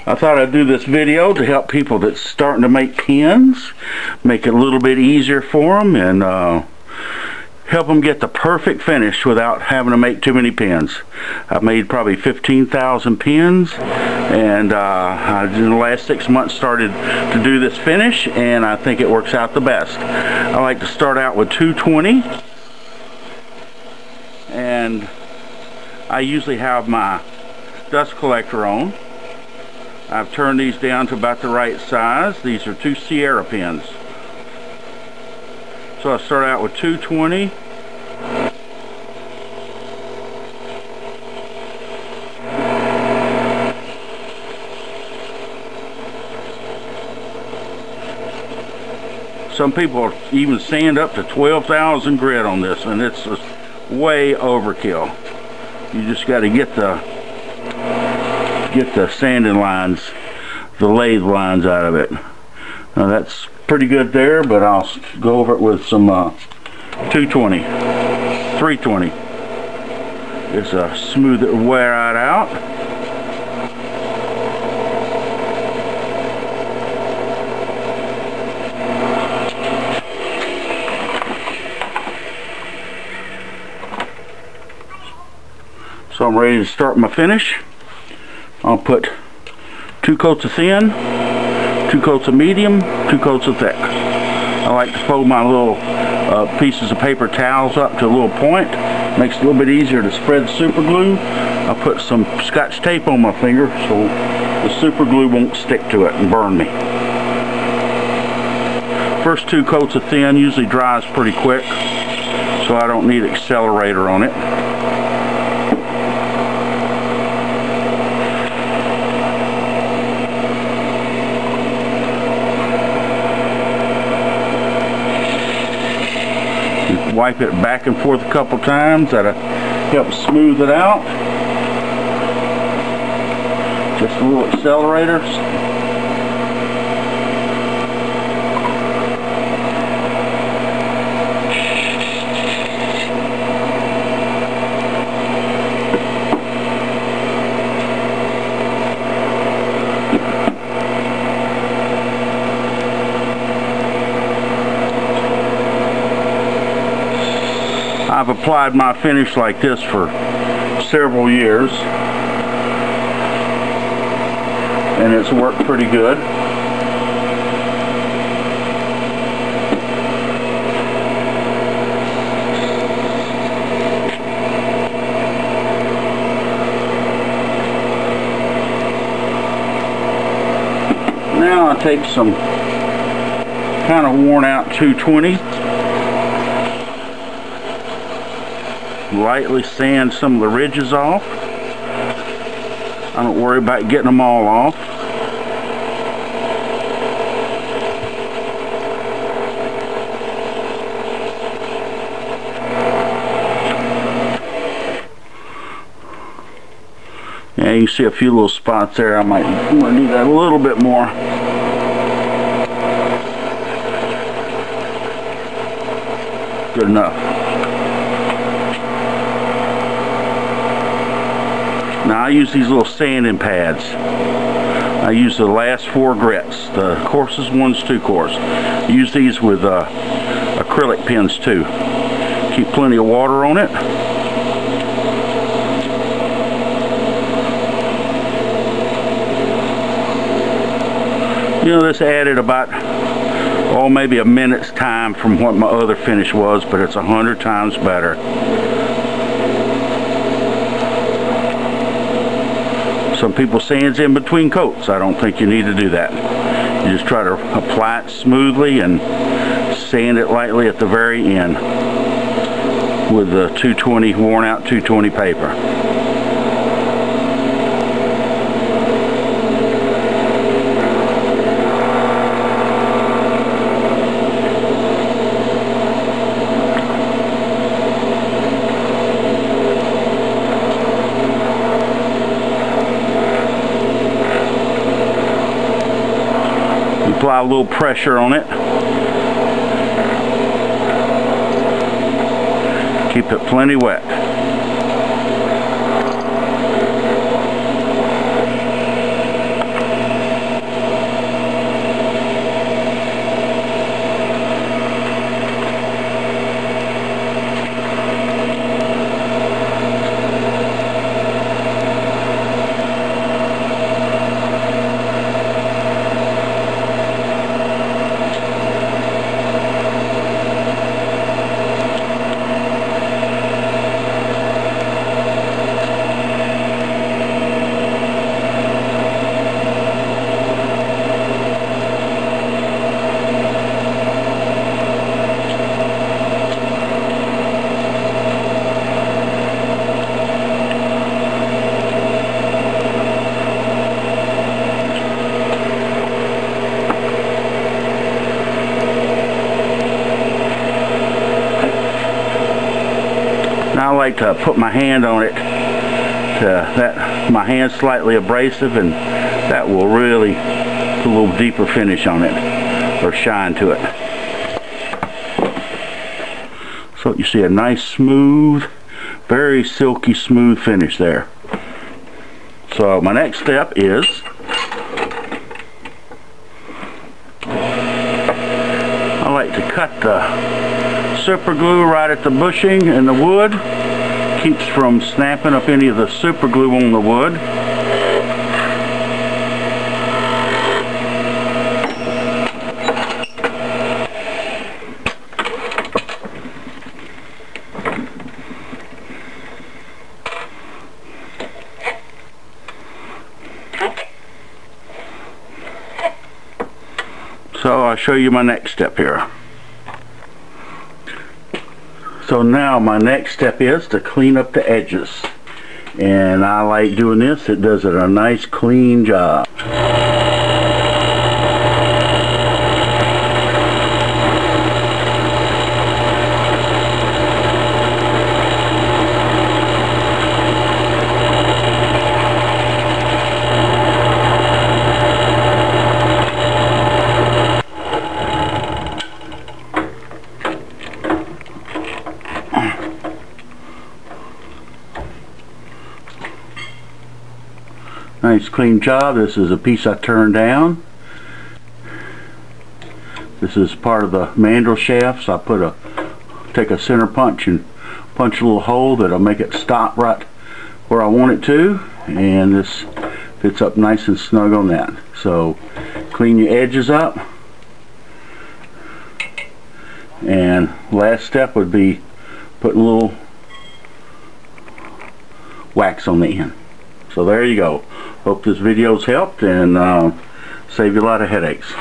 I thought I'd do this video to help people that's starting to make pens, make it a little bit easier for them, and help them get the perfect finish without having to make too many pens. I've made probably 15,000 pens, and in the last 6 months started to do this finish, and I think it works out the best. I like to start out with 220, and I usually have my dust collector on. I've turned these down to about the right size. These are 2 Sierra pens. So I start out with 220. Some people even sand up to 12,000 grit on this, and it's just way overkill. You just got to get the sanding lines, the lathe lines out of it. Now that's pretty good there, but I'll go over it with some 220, 320. It's a smooth it wear right out. So I'm ready to start my finish. I'll put 2 coats of thin, 2 coats of medium, 2 coats of thick. I like to fold my little pieces of paper towels up to a little point. Makes it a little bit easier to spread the super glue. I'll put some Scotch tape on my finger so the super glue won't stick to it and burn me. First 2 coats of thin usually dries pretty quick, so I don't need accelerator on it. Wipe it back and forth a couple times. That'll help smooth it out. Just a little accelerator. I've applied my finish like this for several years, and it's worked pretty good. Now I take some kind of worn out 220. Lightly sand some of the ridges off. I don't worry about getting them all off. Yeah, you can see a few little spots there. I might need that a little bit more. Good enough. Now I use these little sanding pads. I use the last 4 grits, the coarsest ones 2 coarse. I use these with acrylic pens too. Keep plenty of water on it. You know, this added about, oh, maybe a minute's time from what my other finish was, but it's 100 times better. Some people sands in between coats. I don't think you need to do that. You just try to apply it smoothly and sand it lightly at the very end with the 220, worn out 220 paper. Apply a little pressure on it. Keep it plenty wet. And I like to put my hand on it, my hand's slightly abrasive, and that will really put a little deeper finish on it, or shine to it. So you see a nice smooth, very silky smooth finish there. So my next step is I like to cut the super glue right at the bushing and the wood. Keeps from snapping up any of the super glue on the wood. So I'll show you my next step here. So now my next step is to clean up the edges. And I like doing this. It does a nice clean job. Nice clean job. This is a piece I turned down. This is part of the mandrel shaft, so I take a center punch and punch a little hole that'll make it stop right where I want it to, and this fits up nice and snug on that. So clean your edges up, and last step would be putting a little wax on the end. So there you go. Hope this video's helped and saved you a lot of headaches.